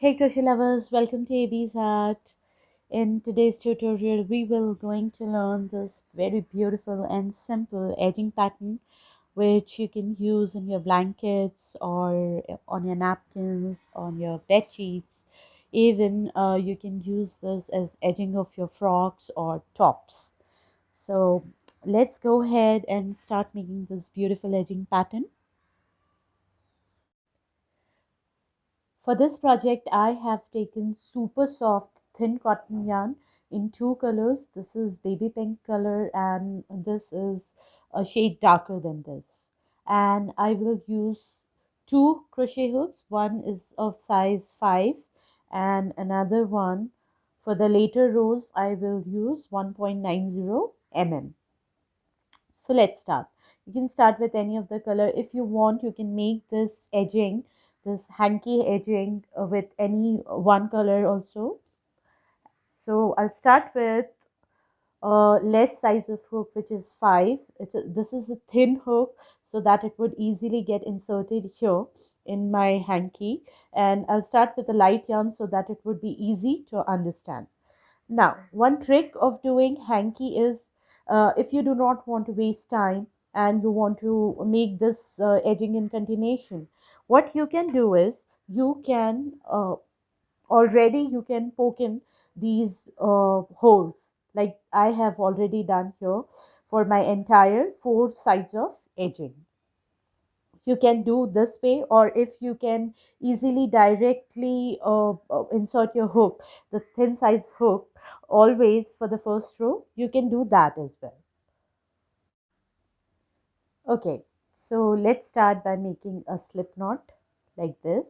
Hey crochet lovers, welcome to AB's Art. In today's tutorial, we will going to learn this very beautiful and simple edging pattern which you can use in your blankets or on your napkins, on your bed sheets. Even you can use this as edging of your frocks or tops. So let's go ahead and start making this beautiful edging pattern. For this project, I have taken super soft thin cotton yarn in two colors. This is baby pink color and this is a shade darker than this. And I will use two crochet hooks. One is of size 5 and another one for the later rows I will use 1.90 mm. So let's start. You can start with any of the color. If you want, you can make this edging, this hanky edging with any one color also. So I'll start with less size of hook, which is 5. This is a thin hook so that it would easily get inserted here in my hanky. And I'll start with a light yarn so that it would be easy to understand. Now, one trick of doing hanky is if you do not want to waste time and you want to make this edging in continuation, what you can do is you can already you can poke in these holes like I have already done here for my entire 4 sides of edging. You can do this way, or if you can easily directly insert your hook, the thin size hook, always for the first row, you can do that as well. Okay, so let's start by making a slip knot like this.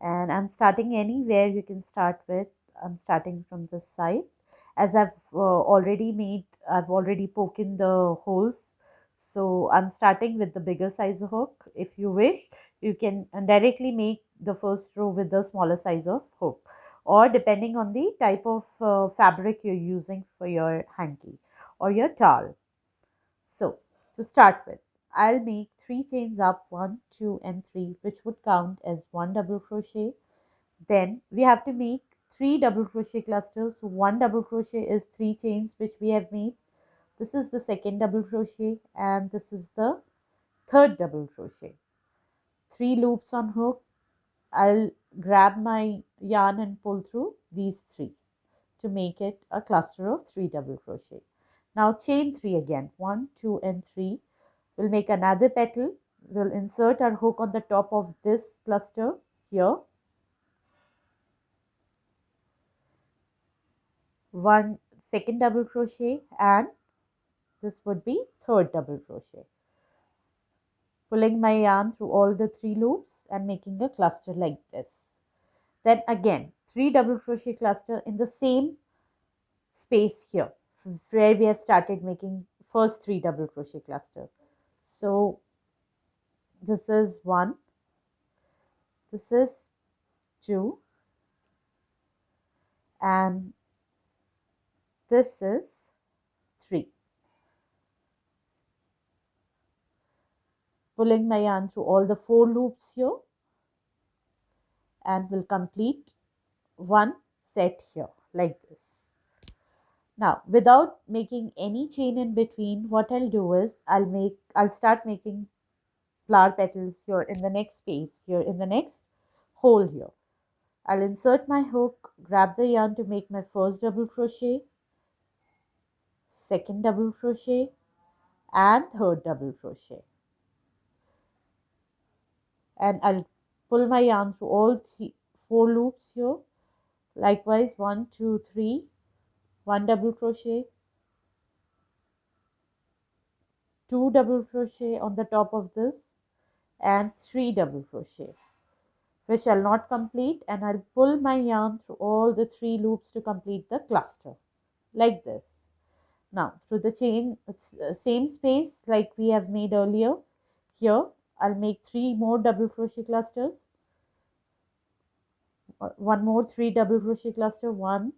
And I'm starting anywhere you can start with. I'm starting from this side. As I've already poked in the holes. So I'm starting with the bigger size of hook. If you wish, you can directly make the first row with the smaller size of hook, or depending on the type of fabric you're using for your hanky or your towel. So to start with, I'll make 3 chains up, 1, 2 and 3, which would count as 1 double crochet. Then we have to make 3 double crochet clusters. So 1 double crochet is 3 chains which we have made. This is the second double crochet and this is the third double crochet. 3 loops on hook. I'll grab my yarn and pull through these 3 to make it a cluster of 3 double crochet. Now chain 3 again, 1, 2 and 3. We'll make another petal. We'll insert our hook on the top of this cluster here. 1 second double crochet and this would be third double crochet. Pulling my yarn through all the 3 loops and making a cluster like this. Then again 3 double crochet cluster in the same space here where we have started making first 3 double crochet cluster. So this is 1, this is 2 and this is 3. Pulling my yarn through all the 4 loops here and will complete one set here like this. Now without making any chain in between, what I'll do is I'll start making flower petals here in the next space, here in the next hole here. I'll insert my hook, grab the yarn to make my first double crochet, second double crochet and third double crochet. And I'll pull my yarn through all 4 loops here. Likewise 1, 2, 3, 1 double crochet, 2 double crochet on the top of this and 3 double crochet, which I'll not complete, and I'll pull my yarn through all the 3 loops to complete the cluster like this. Now through the chain, same space like we have made earlier, here I'll make 3 more double crochet clusters. One more 3 double crochet cluster, 1,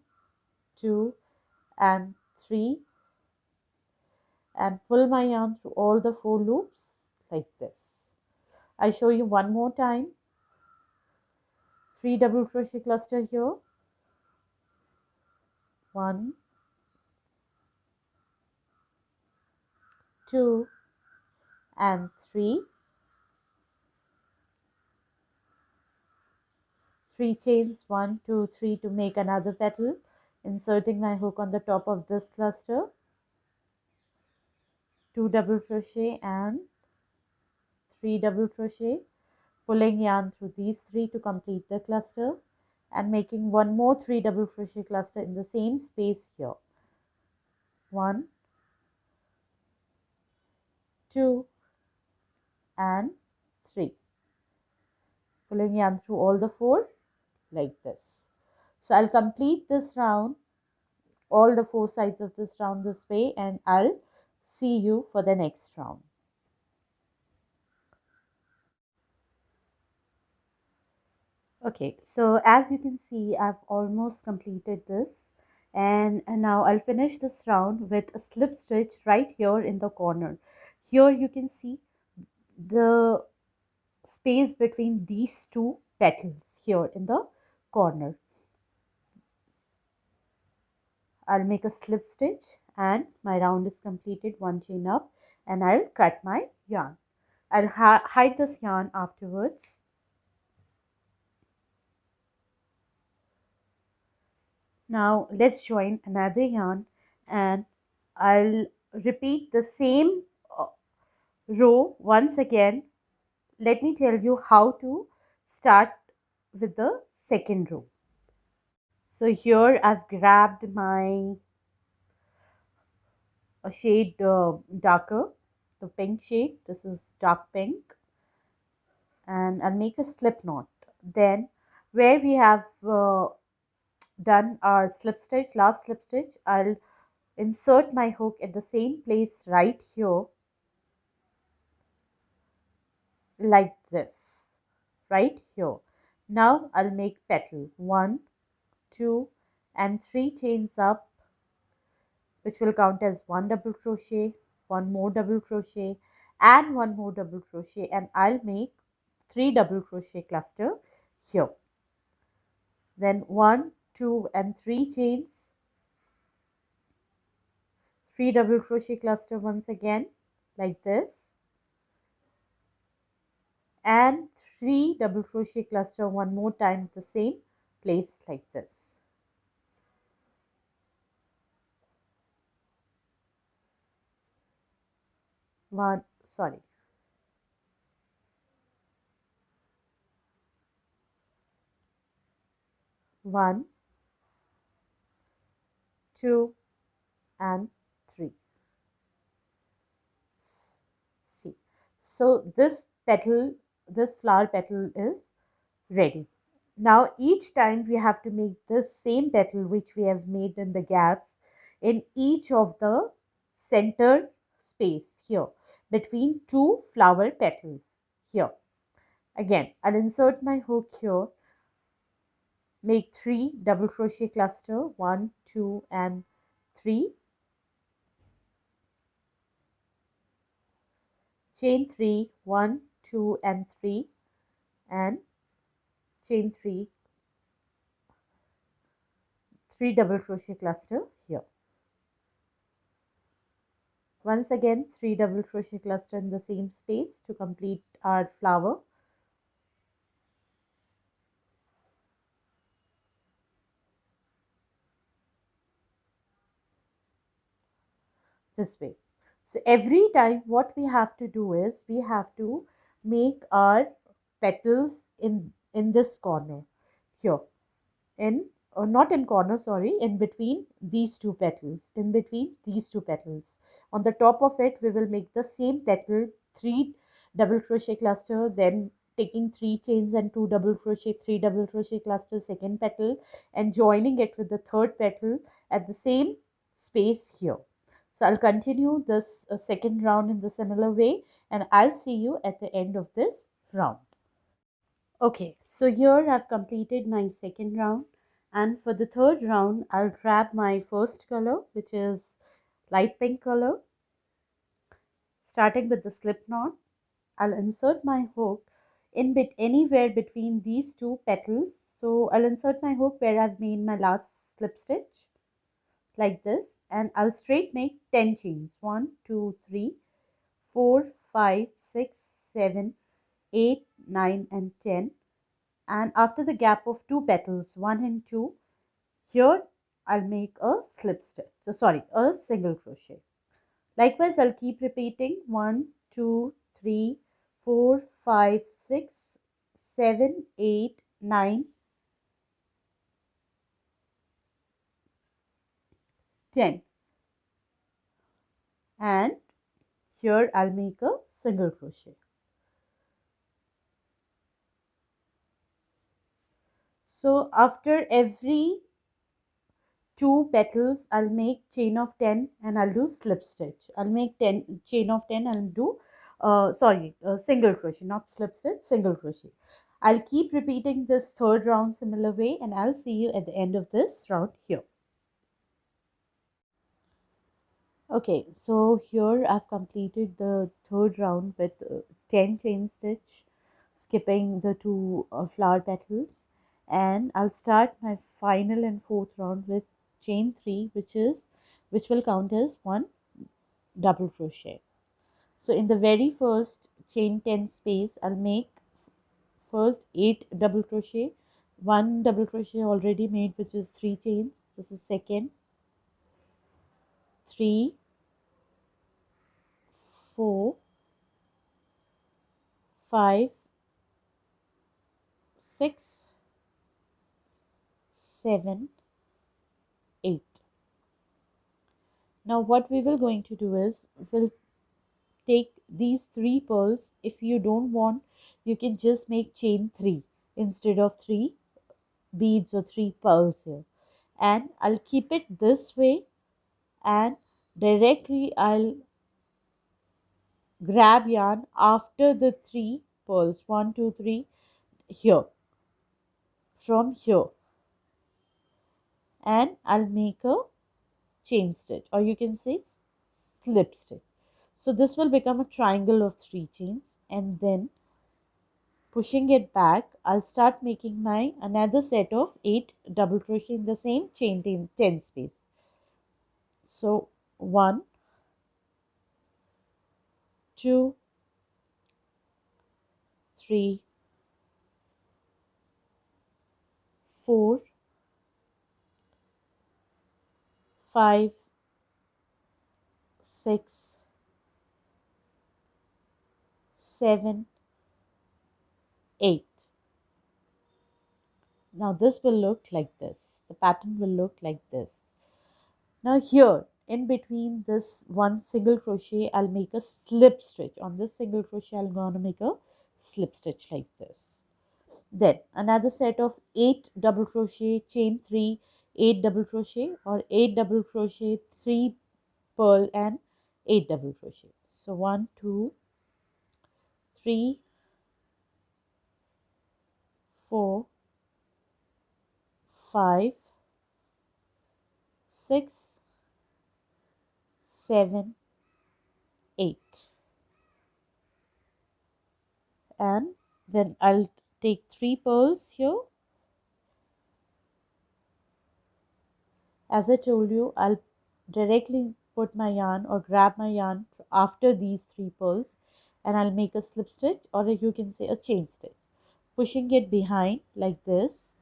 2 and 3, and pull my yarn through all the 4 loops like this. I show you one more time. 3 double crochet cluster here, 1, 2 and 3, 3 chains, 1, 2, 3 to make another petal, inserting my hook on the top of this cluster, 2 double crochet and 3 double crochet, pulling yarn through these 3 to complete the cluster, and making one more 3 double crochet cluster in the same space here, 1, 2 and 3, pulling yarn through all the 4 like this. So I'll complete this round, all the 4 sides of this round this way, and I'll see you for the next round. Okay, so as you can see, I've almost completed this, and now I'll finish this round with a slip stitch right here in the corner. Here you can see the space between these two petals here in the corner. I'll make a slip stitch and my round is completed, one chain up, and I'll cut my yarn. I'll hide this yarn afterwards. Now let's join another yarn, and I'll repeat the same row once again. Let me tell you how to start with the second row. So here I've grabbed my a shade darker, the pink shade. This is dark pink, and I'll make a slip knot. Then where we have done our slip stitch, last slip stitch, I'll insert my hook at the same place right here, like this, right here. Now I'll make petal 1, 2 and 3 chains up, which will count as 1 double crochet, 1 more double crochet and 1 more double crochet, and I'll make 3 double crochet cluster here. Then 1, 2 and 3 chains, 3 double crochet cluster once again like this, and 3 double crochet cluster one more time at the same place like this. One, 2 and 3. See, so this petal, this flower petal is ready. Now each time we have to make this same petal which we have made in the gaps in each of the center space here between two flower petals here. Again, I'll insert my hook here, make 3 double crochet cluster, 1, 2 and 3, chain 3, 1, 2 and 3, and chain 3, 3 double crochet cluster here. Once again 3 double crochet cluster in the same space to complete our flower. This way. So every time what we have to do is we have to make our petals in this corner here, in or not in corner, sorry, in between these two petals, in between these two petals. On the top of it we will make the same petal, 3 double crochet cluster, then taking 3 chains and 2 double crochet, 3 double crochet cluster, second petal, and joining it with the third petal at the same space here. So I'll continue this second round in the similar way, and I'll see you at the end of this round. Okay, so here I've completed my second round, and for the third round I'll grab my first color, which is light pink color. Starting with the slip knot, I'll insert my hook anywhere between these two petals. So I'll insert my hook where I've made my last slip stitch like this, and I'll straight make 10 chains. 1, 2, 3, 4, 5, 6, 7, 8, 9 and 10. And after the gap of two petals, 1 and 2, here I'll make a slip stitch. So sorry, a single crochet. Likewise, I'll keep repeating 1, 2, 3, 4, 5, 6, 7, 8, 9, 10. And here I'll make a single crochet. So after every two petals, I'll make chain of 10 and I'll do slip stitch. I'll make 10 chain of 10 and do single crochet, not slip stitch, single crochet. I'll keep repeating this third round similar way, and I'll see you at the end of this round here. Okay, so here I've completed the third round with 10 chain stitch, skipping the two flower petals, and I'll start my final and fourth round with chain 3, which will count as one double crochet. So in the very first chain 10 space, I'll make first 8 double crochet, one double crochet already made, which is 3 chains. This is second, 3, 4, 5, 6, 7, 8. Now what we will going to do is we'll take these 3 pearls. If you don't want, you can just make chain 3 instead of 3 beads or 3 pearls here. And I'll keep it this way, and directly I'll grab yarn after the 3 pearls, 1, 2, 3, here, from here, and I'll make a chain stitch, or you can say slip stitch. So this will become a triangle of 3 chains, and then pushing it back, I'll start making my another set of 8 double crochet in the same chain 10 space. So 1, 2, 3, 4, 5, 6, 7, 8. Now this will look like this. The pattern will look like this. Now here in between this one single crochet, I'll make a slip stitch. On this single crochet, I'm going to make a slip stitch like this. Then another set of 8 double crochet, chain 3, 8 double crochet, or 8 double crochet, 3 pearl and 8 double crochet. So 1, 2, 3, 4, 5, 6, 7, 8. And then I'll take 3 pearls here. As I told you, I'll directly put my yarn or grab my yarn after these 3 pearls, and I'll make a slip stitch, or you can say a chain stitch. Pushing it behind like this,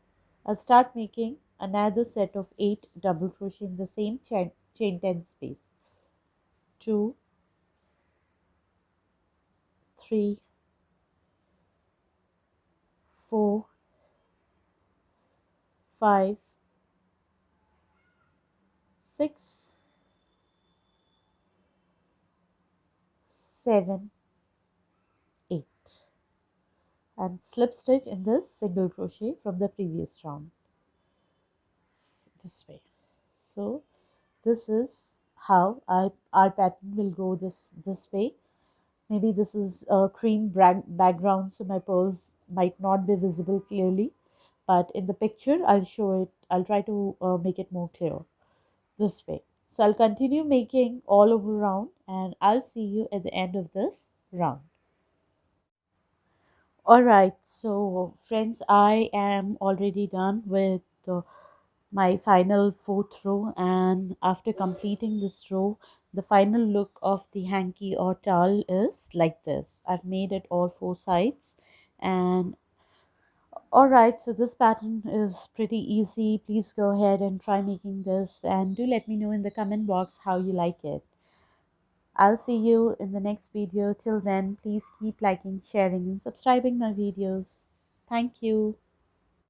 I'll start making another set of 8 double crochet in the same chain 10 space. 2, 3, 4, 5, 6, 7, 8, and slip stitch in this single crochet from the previous round this way. So this is how our pattern will go this way. Maybe this is a cream background, so my pearls might not be visible clearly, but in the picture I'll show it. I'll try to make it more clear this way. So I'll continue making all over round, and I'll see you at the end of this round. All right, so friends, I am already done with my final fourth row, and after completing this row, the final look of the hanky or towel is like this. I've made it all four sides. And all right, so this pattern is pretty easy. Please go ahead and try making this, and do let me know in the comment box how you like it. I'll see you in the next video. Till then, please keep liking, sharing, and subscribing my videos. Thank you.